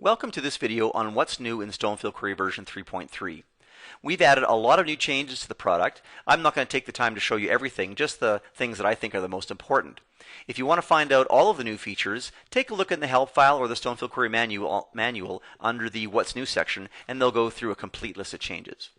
Welcome to this video on what's new in Stonefield Query version 3.3. We've added a lot of new changes to the product. I'm not going to take the time to show you everything, just the things that I think are the most important. If you want to find out all of the new features, take a look in the help file or the Stonefield Query manual under the What's New section, and they'll go through a complete list of changes.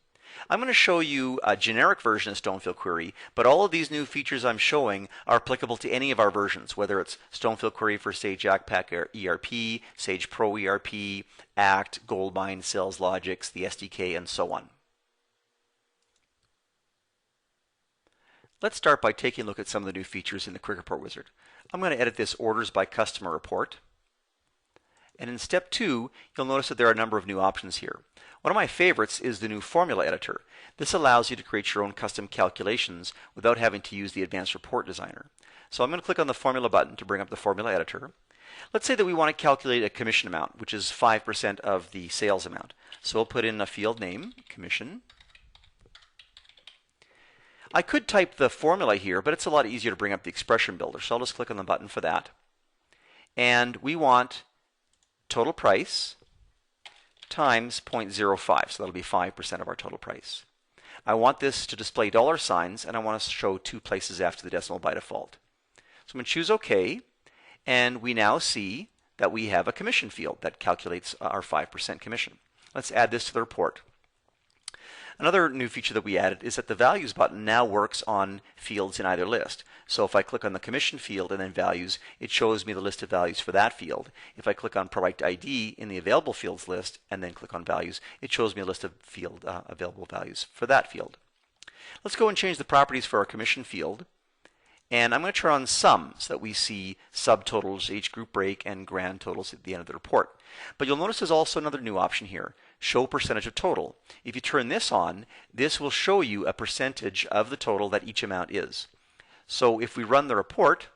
I'm going to show you a generic version of Stonefield Query, but all of these new features I'm showing are applicable to any of our versions, whether it's Stonefield Query for Sage ACPAC ERP, Sage Pro ERP, ACT, Goldmine, Sales Logics, the SDK, and so on. Let's start by taking a look at some of the new features in the Quick Report Wizard. I'm going to edit this Orders by Customer report. And in step 2, you'll notice that there are a number of new options here. One of my favorites is the new Formula Editor. This allows you to create your own custom calculations without having to use the Advanced Report Designer. So I'm going to click on the Formula button to bring up the Formula Editor. Let's say that we want to calculate a commission amount, which is 5% of the sales amount. So we'll put in a field name, commission. I could type the formula here, but it's a lot easier to bring up the expression builder. So I'll just click on the button for that. And we want total price times 0.05, so that'll be 5% of our total price. I want this to display dollar signs, and I want to show 2 places after the decimal by default. So I'm going to choose OK, and we now see that we have a commission field that calculates our 5% commission. Let's add this to the report. Another new feature that we added is that the Values button now works on fields in either list. So if I click on the Commission field and then Values, it shows me the list of values for that field. If I click on Product ID in the Available Fields list and then click on Values, it shows me a list of available values for that field. Let's go and change the properties for our Commission field. And I'm going to turn on Sum so that we see subtotals, each group break, and grand totals at the end of the report. But you'll notice there's also another new option here, Show Percentage of Total. If you turn this on, this will show you a percentage of the total that each amount is. So if we run the report,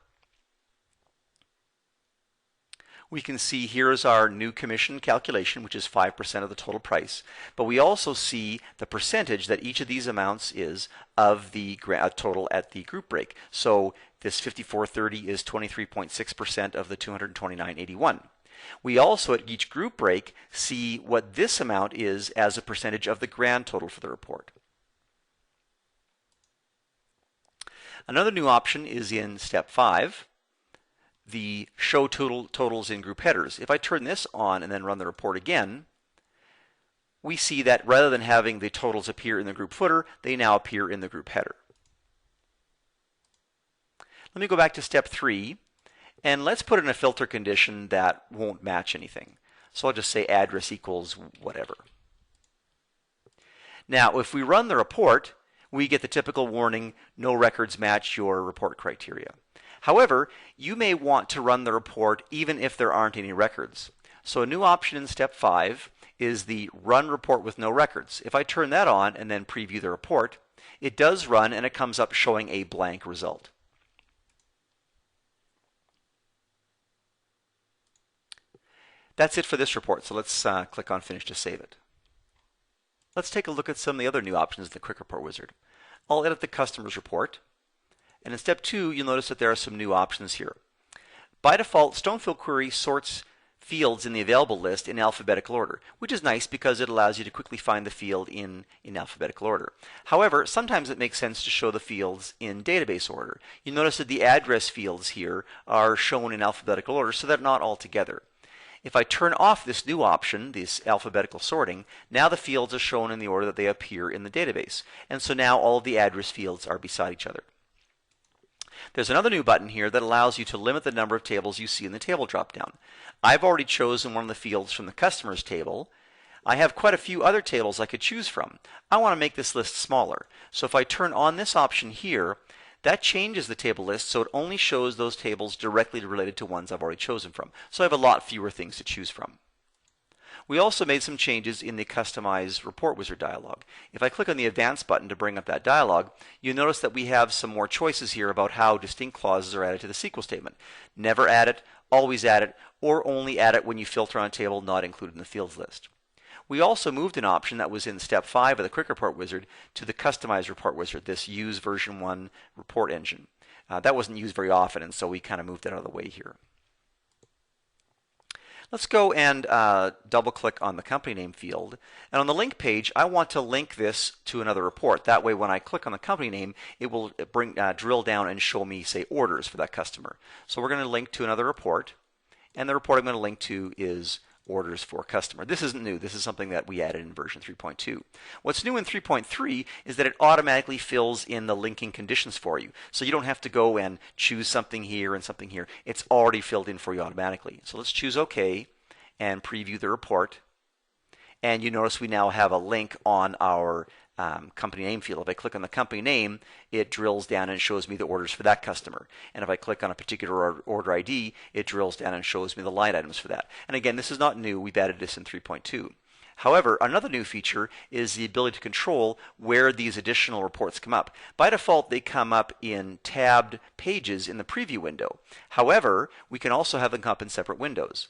we can see here's our new commission calculation, which is 5% of the total price. But we also see the percentage that each of these amounts is of the total at the group break. So this 54.30 is 23.6% of the 229.81. We also at each group break see what this amount is as a percentage of the grand total for the report. Another new option is in step 5. The show totals in group headers. If I turn this on and then run the report again, we see that rather than having the totals appear in the group footer, they now appear in the group header. Let me go back to step 3, and let's put in a filter condition that won't match anything. So I'll just say address equals whatever. Now, if we run the report, we get the typical warning, no records match your report criteria. However, you may want to run the report even if there aren't any records. So a new option in step 5 is the Run Report with No Records. If I turn that on and then preview the report, it does run and it comes up showing a blank result. That's it for this report, so let's click on Finish to save it. Let's take a look at some of the other new options in the Quick Report Wizard. I'll edit the Customers report. And in step 2, you'll notice that there are some new options here. By default, Stonefield Query sorts fields in the available list in alphabetical order, which is nice because it allows you to quickly find the field in alphabetical order. However, sometimes it makes sense to show the fields in database order. You notice that the address fields here are shown in alphabetical order, so they're not all together. If I turn off this new option, this alphabetical sorting, now the fields are shown in the order that they appear in the database. And so now all of the address fields are beside each other. There's another new button here that allows you to limit the number of tables you see in the table dropdown. I've already chosen one of the fields from the Customers table. I have quite a few other tables I could choose from. I want to make this list smaller. So if I turn on this option here, that changes the table list so it only shows those tables directly related to ones I've already chosen from. So I have a lot fewer things to choose from. We also made some changes in the Customize Report Wizard dialog. If I click on the Advanced button to bring up that dialog, you notice that we have some more choices here about how distinct clauses are added to the SQL statement. Never add it, always add it, or only add it when you filter on a table not included in the fields list. We also moved an option that was in step 5 of the Quick Report Wizard to the Customize Report Wizard, this Use version 1 report engine. That wasn't used very often, and so we kind of moved it out of the way here. Let's go and double click on the company name field. And on the link page, I want to link this to another report. That way, when I click on the company name, it will drill down and show me, say, orders for that customer. So we're going to link to another report. And the report I'm going to link to is orders for customer. This isn't new. This is something that we added in version 3.2. What's new in 3.3 is that it automatically fills in the linking conditions for you. So you don't have to go and choose something here and something here. It's already filled in for you automatically. So let's choose OK and preview the report. And you notice we now have a link on our company name field. If I click on the company name, it drills down and shows me the orders for that customer. And if I click on a particular order ID, it drills down and shows me the line items for that. And again, this is not new. We've added this in 3.2. However, another new feature is the ability to control where these additional reports come up. By default, they come up in tabbed pages in the preview window. However, we can also have them come up in separate windows.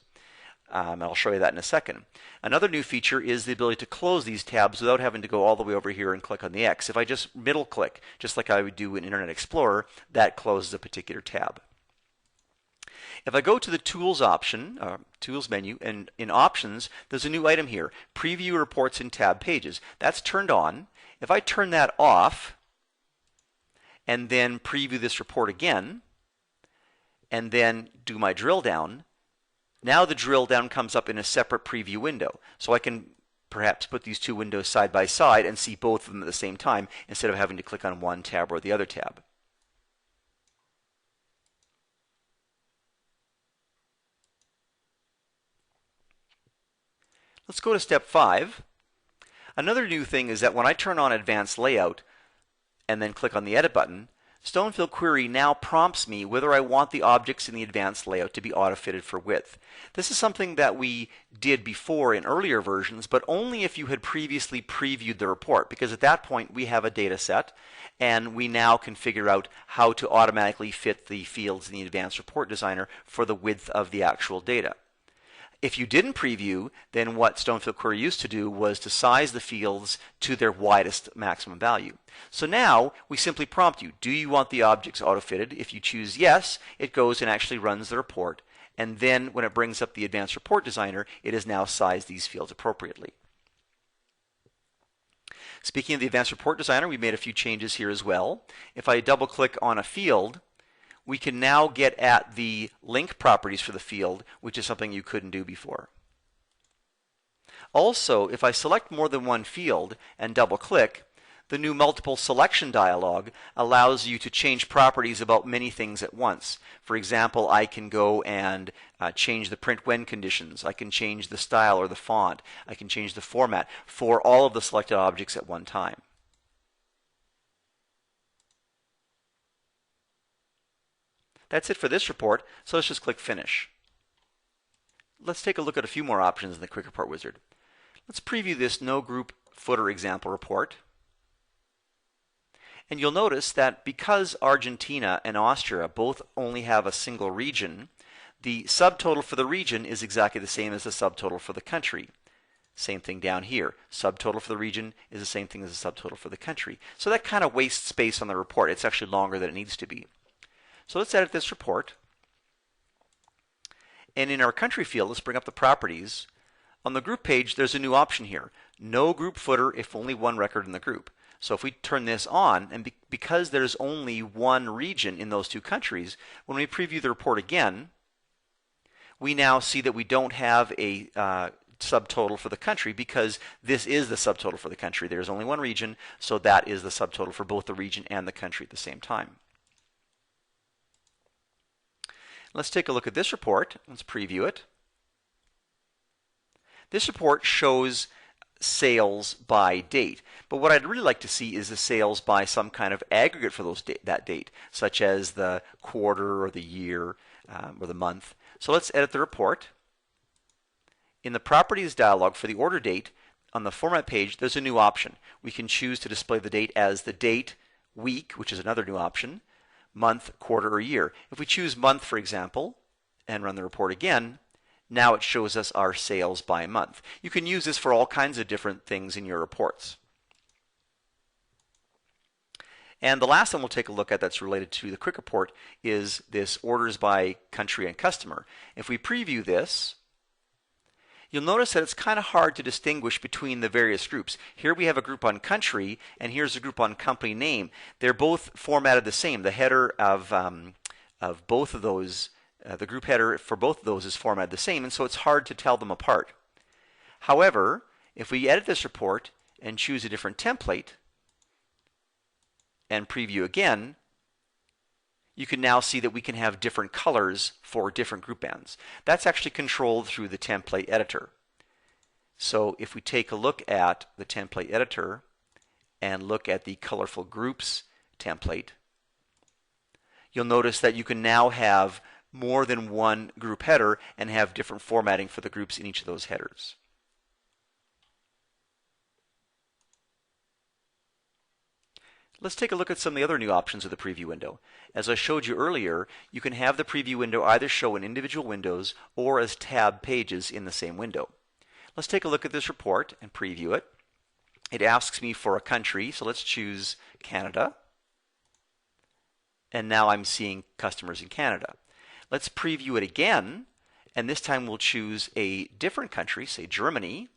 I'll show you that in a second. Another new feature is the ability to close these tabs without having to go all the way over here and click on the X. If I just middle click, just like I would do in Internet Explorer, that closes a particular tab. If I go to the Tools option, Tools menu, and in Options, there's a new item here, Preview Reports in Tab Pages. That's turned on. If I turn that off and then preview this report again and then do my drill down, now the drill down comes up in a separate preview window. So I can perhaps put these two windows side by side and see both of them at the same time instead of having to click on one tab or the other tab. Let's go to step 5. Another new thing is that when I turn on Advanced Layout and then click on the Edit button, Stonefield Query now prompts me whether I want the objects in the advanced layout to be auto-fitted for width. This is something that we did before in earlier versions, but only if you had previously previewed the report, because at that point we have a data set and we now can figure out how to automatically fit the fields in the Advanced Report Designer for the width of the actual data. If you didn't preview, then what Stonefield Query used to do was to size the fields to their widest maximum value. So now we simply prompt you, do you want the objects auto-fitted? If you choose yes, it goes and actually runs the report. And then when it brings up the Advanced Report Designer, it has now sized these fields appropriately. Speaking of the Advanced Report Designer, we made a few changes here as well. If I double click on a field, we can now get at the link properties for the field, which is something you couldn't do before. Also, if I select more than one field and double click, the new multiple selection dialog allows you to change properties about many things at once. For example, I can go and change the print when conditions. I can change the style or the font. I can change the format for all of the selected objects at one time. That's it for this report, so let's just click Finish. Let's take a look at a few more options in the Quick Report Wizard. Let's preview this No Group Footer example report. And you'll notice that because Argentina and Austria both only have a single region, the subtotal for the region is exactly the same as the subtotal for the country. Same thing down here. Subtotal for the region is the same thing as the subtotal for the country. So that kind of wastes space on the report. It's actually longer than it needs to be. So let's edit this report. And in our country field, let's bring up the properties. On the group page, there's a new option here. No group footer if only one record in the group. So if we turn this on, and because there's only one region in those two countries, when we preview the report again, we now see that we don't have a subtotal for the country because this is the subtotal for the country. There's only one region, so that is the subtotal for both the region and the country at the same time. Let's take a look at this report. Let's preview it. This report shows sales by date, but what I'd really like to see is the sales by some kind of aggregate for that date, such as the quarter or the year or the month. So let's edit the report. In the Properties dialog for the order date, on the Format page, there's a new option. We can choose to display the date as the date, week, which is another new option, month, quarter, or year. If we choose month, for example, and run the report again, now it shows us our sales by month. You can use this for all kinds of different things in your reports. And the last one we'll take a look at that's related to the Quick Report is this orders by country and customer. If we preview this you'll notice that it's kind of hard to distinguish between the various groups. Here we have a group on country, and here's a group on company name. They're both formatted the same. The header of both of those, the group header for both of those is formatted the same, and so it's hard to tell them apart. However, if we edit this report and choose a different template and preview again, you can now see that we can have different colors for different group bands. That's actually controlled through the template editor. So if we take a look at the template editor and look at the colorful groups template, you'll notice that you can now have more than one group header and have different formatting for the groups in each of those headers. Let's take a look at some of the other new options of the preview window. As I showed you earlier, you can have the preview window either show in individual windows or as tab pages in the same window. Let's take a look at this report and preview it. It asks me for a country, so let's choose Canada. And now I'm seeing customers in Canada. Let's preview it again, and this time we'll choose a different country, say Germany.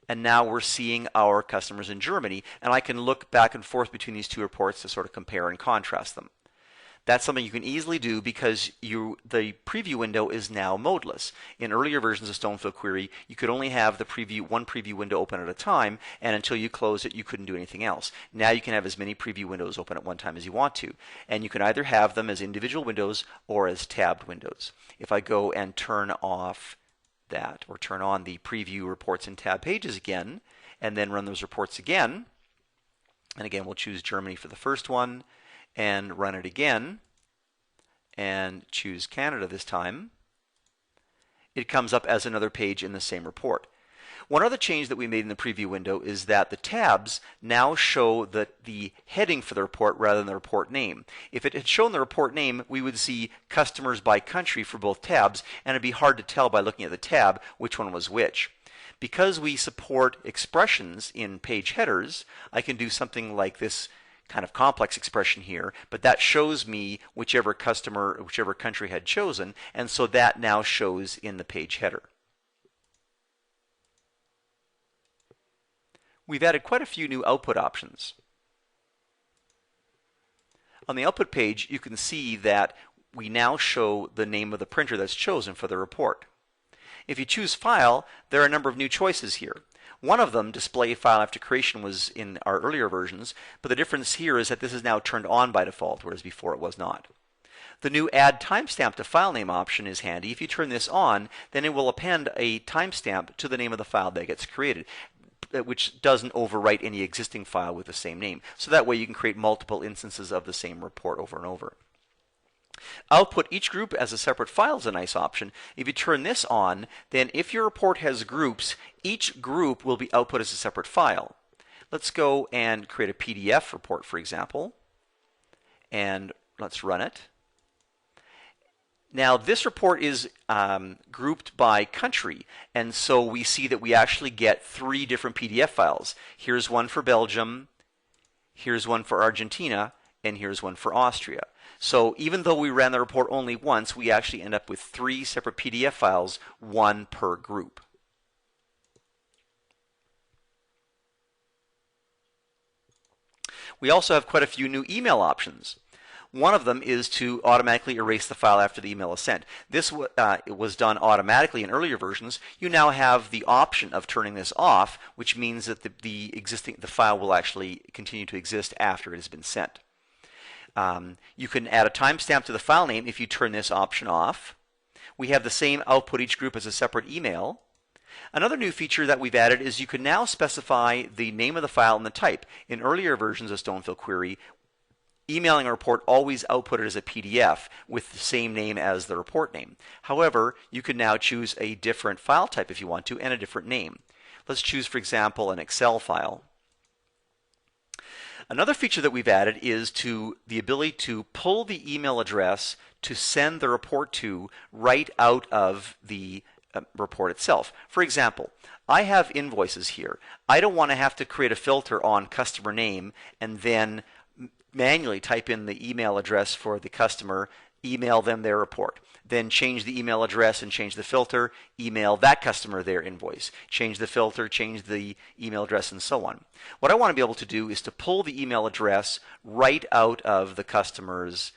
And now we're seeing our customers in Germany, and I can look back and forth between these two reports to sort of compare and contrast them. That's something you can easily do because the preview window is now modeless. In earlier versions of Stonefield Query, you could only have the one preview window open at a time, and until you closed it, you couldn't do anything else. Now you can have as many preview windows open at one time as you want to, and you can either have them as individual windows or as tabbed windows. If I go and turn off that, or turn on the preview reports and tab pages again, and then run those reports again, and again we'll choose Germany for the first one, and run it again, and choose Canada this time, it comes up as another page in the same report. One other change that we made in the preview window is that the tabs now show the heading for the report rather than the report name. If it had shown the report name, we would see customers by country for both tabs, and it'd be hard to tell by looking at the tab which one was which. Because we support expressions in page headers, I can do something like this kind of complex expression here, but that shows me whichever customer, whichever country had chosen, and so that now shows in the page header. We've added quite a few new output options. On the output page, you can see that we now show the name of the printer that's chosen for the report. If you choose File, there are a number of new choices here. One of them, Display File After Creation, was in our earlier versions, but the difference here is that this is now turned on by default, whereas before it was not. The new Add Timestamp to File Name option is handy. If you turn this on, then it will append a timestamp to the name of the file that gets created, which doesn't overwrite any existing file with the same name. So that way you can create multiple instances of the same report over and over. Output each group as a separate file is a nice option. If you turn this on, then if your report has groups, each group will be output as a separate file. Let's go and create a PDF report, for example, and let's run it. Now this report is grouped by country, and so we see that we actually get 3 different PDF files. Here's one for Belgium, here's one for Argentina, and here's one for Austria. So even though we ran the report only once, we actually end up with 3 separate PDF files, one per group. We also have quite a few new email options. One of them is to automatically erase the file after the email is sent. This was done automatically in earlier versions. You now have the option of turning this off, which means that the file will actually continue to exist after it has been sent. You can add a timestamp to the file name if you turn this option off. We have the same output each group as a separate email. Another new feature that we've added is you can now specify the name of the file and the type. In earlier versions of Stonefield Query, emailing a report always outputted as a PDF with the same name as the report name. However, you can now choose a different file type if you want to and a different name. Let's choose, for example, an Excel file. Another feature that we've added is the ability to pull the email address to send the report to right out of the report itself. For example, I have invoices here. I don't want to have to create a filter on customer name and then manually type in the email address for the customer, email them their report. then change the email address and change the filter, email that customer their invoice, change the filter, change the email address, and so on. What I want to be able to do is to pull the email address right out of the customer's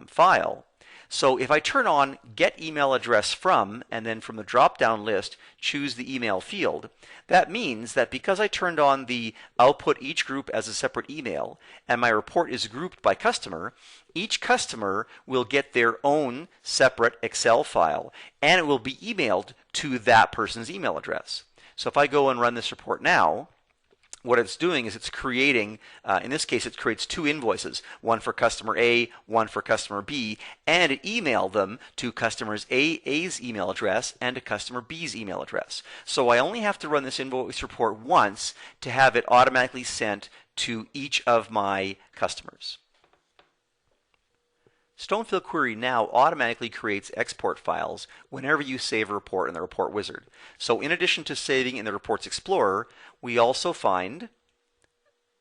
file. So if I turn on Get Email Address From, and then from the drop-down list, choose the email field, that means that because I turned on the output each group as a separate email, and my report is grouped by customer, each customer will get their own separate Excel file, and it will be emailed to that person's email address. So if I go and run this report now, what it's doing is it's creating, in this case, it creates two invoices, one for customer A, one for customer B, and it emailed them to customers A's email address and to customer B's email address. So I only have to run this invoice report once to have it automatically sent to each of my customers. Stonefield Query now automatically creates export files whenever you save a report in the Report Wizard. So in addition to saving in the Reports Explorer, we also find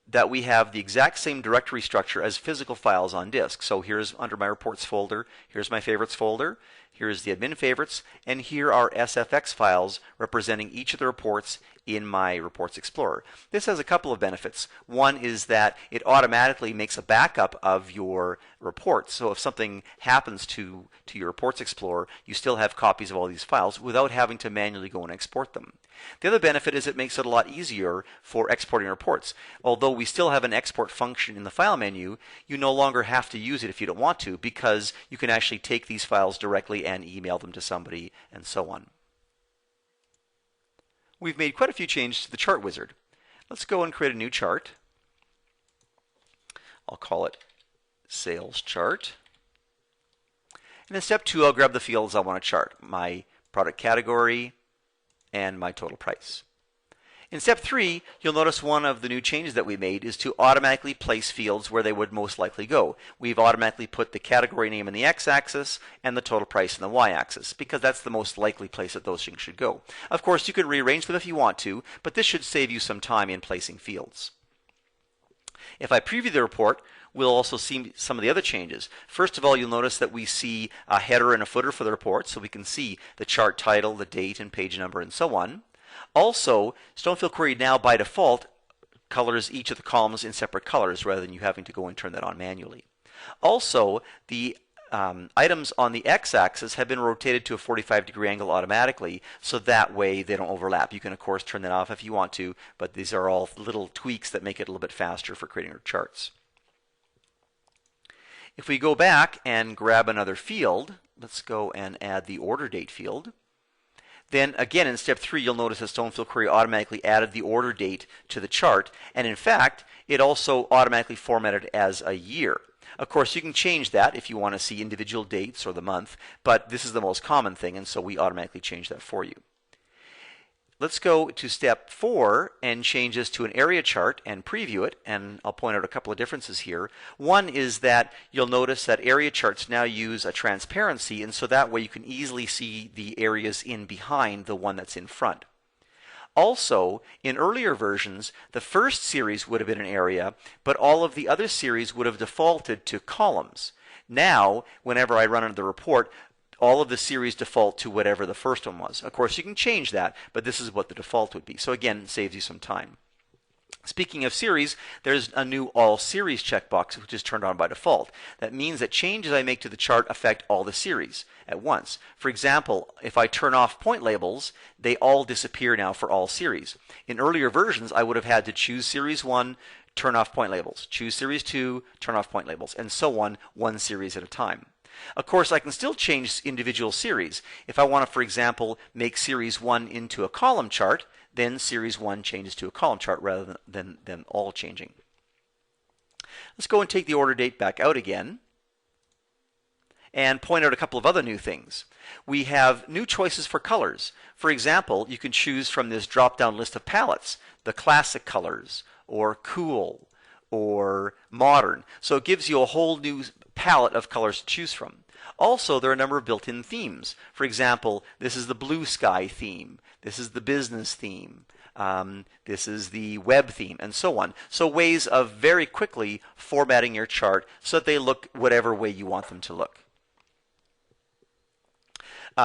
that we have the exact same directory structure as physical files on disk. So here's under my Reports folder, here's my Favorites folder, here's the Admin Favorites, and here are SFX files representing each of the reports in my Reports Explorer. This has a couple of benefits. One is that it automatically makes a backup of your reports. So if something happens to your Reports Explorer, you still have copies of all these files without having to manually go and export them. The other benefit is it makes it a lot easier for exporting reports. Although we still have an export function in the file menu, you no longer have to use it if you don't want to, because you can actually take these files directly and email them to somebody and so on. We've made quite a few changes to the chart wizard. Let's go and create a new chart. I'll call it Sales Chart. And in step 2, I'll grab the fields I want to chart, my product category and my total price. In step 3, you'll notice one of the new changes that we made is to automatically place fields where they would most likely go. We've automatically put the category name in the x-axis and the total price in the y-axis, because that's the most likely place that those things should go. Of course, you can rearrange them if you want to, but this should save you some time in placing fields. If I preview the report, we'll also see some of the other changes. First of all, you'll notice that we see a header and a footer for the report, so we can see the chart title, the date and page number, and so on. Also, Stonefield Query now by default colors each of the columns in separate colors rather than you having to go and turn that on manually. Also, the items on the x-axis have been rotated to a 45-degree angle automatically, so that way they don't overlap. You can, of course, turn that off if you want to, but these are all little tweaks that make it a little bit faster for creating our charts. If we go back and grab another field, let's go and add the order date field. Then again in step 3, you'll notice that Stonefield Query automatically added the order date to the chart, and in fact it also automatically formatted as a year. Of course, you can change that if you want to see individual dates or the month, but this is the most common thing, and so we automatically change that for you. Let's go to step 4 and change this to an area chart and preview it, and I'll point out a couple of differences here. One is that you'll notice that area charts now use a transparency, and so that way you can easily see the areas in behind the one that's in front. Also, in earlier versions, the first series would have been an area, but all of the other series would have defaulted to columns. Now, whenever I run the report, all of the series default to whatever the first one was. Of course, you can change that, but this is what the default would be. So again, it saves you some time. Speaking of series, there's a new All Series checkbox, which is turned on by default. That means that changes I make to the chart affect all the series at once. For example, if I turn off point labels, they all disappear now for all series. In earlier versions, I would have had to choose Series 1, turn off point labels, choose Series 2, turn off point labels, and so on, one series at a time. Of course, I can still change individual series. If I want to, for example, make Series 1 into a column chart, then Series 1 changes to a column chart rather than all changing. Let's go and take the order date back out again and point out a couple of other new things. We have new choices for colors. For example, you can choose from this drop-down list of palettes, the classic colors, or cool, or modern. So it gives you a whole new palette of colors to choose from. Also, there are a number of built-in themes. For example, this is the blue sky theme, this is the business theme, this is the web theme, and so on. So ways of very quickly formatting your chart so that they look whatever way you want them to look.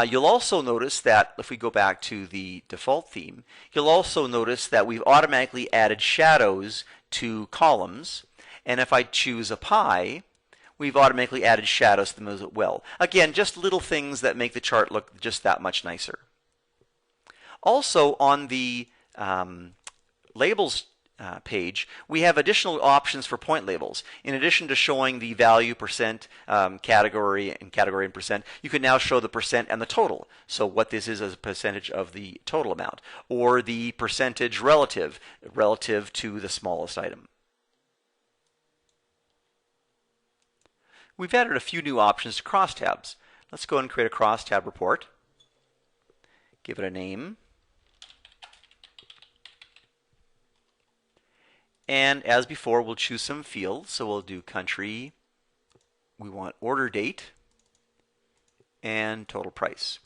You'll also notice that if we go back to the default theme, you'll also notice that we've automatically added shadows to columns. And if I choose a pie, we've automatically added shadows to them as well. Again, just little things that make the chart look just that much nicer. Also, on the labels page, we have additional options for point labels. In addition to showing the value, percent, category and percent, you can now show the percent and the total. So what this is as a percentage of the total amount, or the percentage relative to the smallest item. We've added a few new options to crosstabs. Let's go and create a crosstab report. Give it a name. And as before, we'll choose some fields. So we'll do country, we want order date, and total price.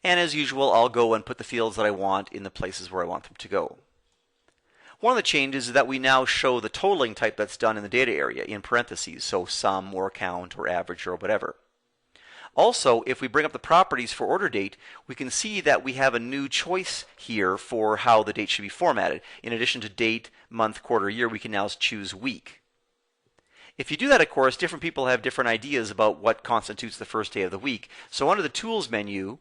And as usual, I'll go and put the fields that I want in the places where I want them to go. One of the changes is that we now show the totaling type that's done in the data area in parentheses, so sum or count or average or whatever. Also, if we bring up the properties for order date, we can see that we have a new choice here for how the date should be formatted. In addition to date, month, quarter, year, we can now choose week. If you do that, of course, different people have different ideas about what constitutes the first day of the week. So under the Tools menu,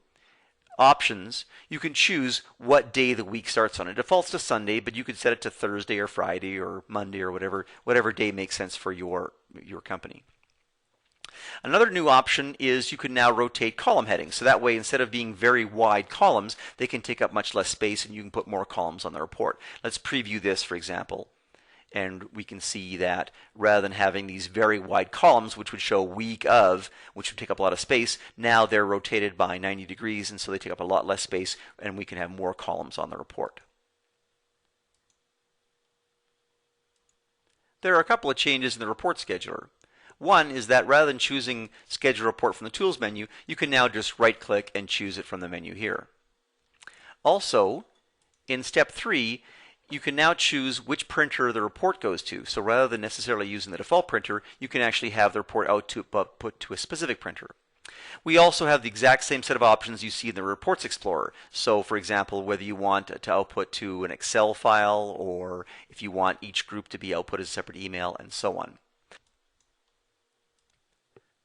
Options, you can choose what day the week starts on. It defaults to Sunday, but you could set it to Thursday or Friday or Monday or whatever day makes sense for your company. Another new option is you can now rotate column headings. So that way, instead of being very wide columns, they can take up much less space and you can put more columns on the report. Let's preview this, for example. And we can see that rather than having these very wide columns, which would show week of, which would take up a lot of space, now they're rotated by 90 degrees, and so they take up a lot less space, and we can have more columns on the report. There are a couple of changes in the report scheduler. One is that rather than choosing Schedule Report from the Tools menu, you can now just right-click and choose it from the menu here. Also, in Step 3, you can now choose which printer the report goes to. So rather than necessarily using the default printer, you can actually have the report output to a specific printer. We also have the exact same set of options you see in the Reports Explorer. So for example, whether you want to output to an Excel file, or if you want each group to be output as a separate email, and so on.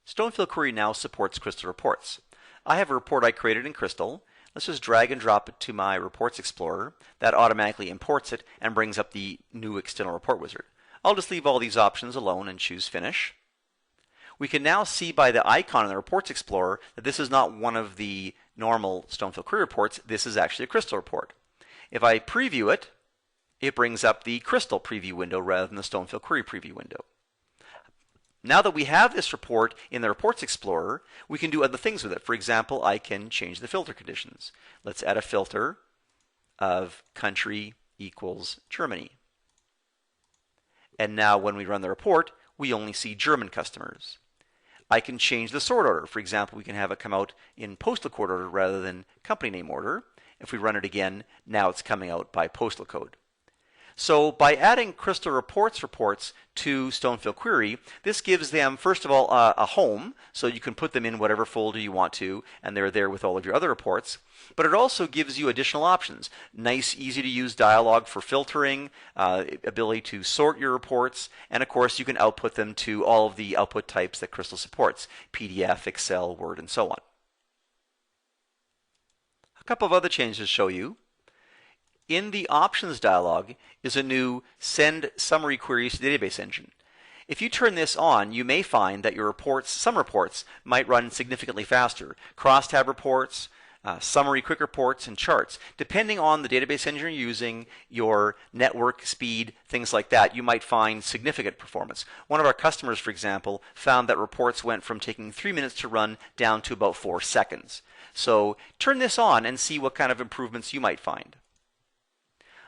Stonefield Query now supports Crystal reports. I have a report I created in Crystal. Let's just drag and drop it to my Reports Explorer. That automatically imports it and brings up the new external report wizard. I'll just leave all these options alone and choose Finish. We can now see by the icon in the Reports Explorer that this is not one of the normal Stonefield Query reports. This is actually a Crystal report. If I preview it, it brings up the Crystal preview window rather than the Stonefield Query preview window. Now that we have this report in the Reports Explorer, we can do other things with it. For example, I can change the filter conditions. Let's add a filter of country equals Germany. And now when we run the report, we only see German customers. I can change the sort order. For example, we can have it come out in postal code order rather than company name order. If we run it again, now it's coming out by postal code. So by adding Crystal reports to Stonefield Query, this gives them, first of all, a home, so you can put them in whatever folder you want to, and they're there with all of your other reports. But it also gives you additional options. Nice, easy-to-use dialog for filtering, ability to sort your reports, and of course you can output them to all of the output types that Crystal supports, PDF, Excel, Word, and so on. A couple of other changes to show you. In the Options dialog is a new Send Summary Queries to Database Engine. If you turn this on, you may find that your reports, some reports, might run significantly faster. Crosstab reports, summary quick reports, and charts. Depending on the database engine you're using, your network speed, things like that, you might find significant performance. One of our customers, for example, found that reports went from taking 3 minutes to run down to about 4 seconds. So turn this on and see what kind of improvements you might find.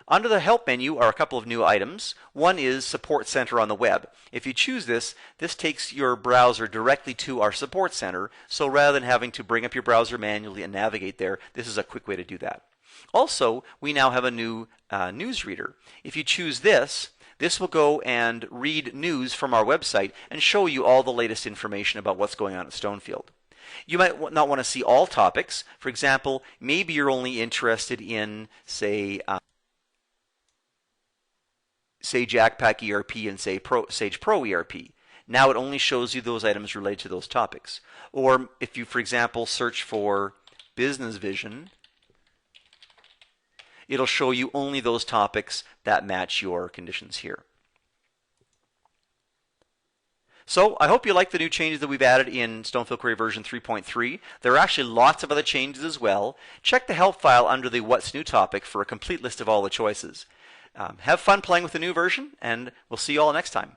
Under the Help menu are a couple of new items. One is Support Center on the web. If you choose this, this takes your browser directly to our Support Center, so rather than having to bring up your browser manually and navigate there, this is a quick way to do that. Also, we now have a new news reader. If you choose this, this will go and read news from our website and show you all the latest information about what's going on at Stonefield. You might not want to see all topics. For example, maybe you're only interested in, say Jackpack ERP and say Sage Pro ERP. Now it only shows you those items related to those topics. Or if you, for example, search for Business Vision, it'll show you only those topics that match your conditions here. So I hope you like the new changes that we've added in Stonefield Query version 3.3. There are actually lots of other changes as well. Check the help file under the What's New topic for a complete list of all the choices. Have fun playing with the new version, and we'll see you all next time.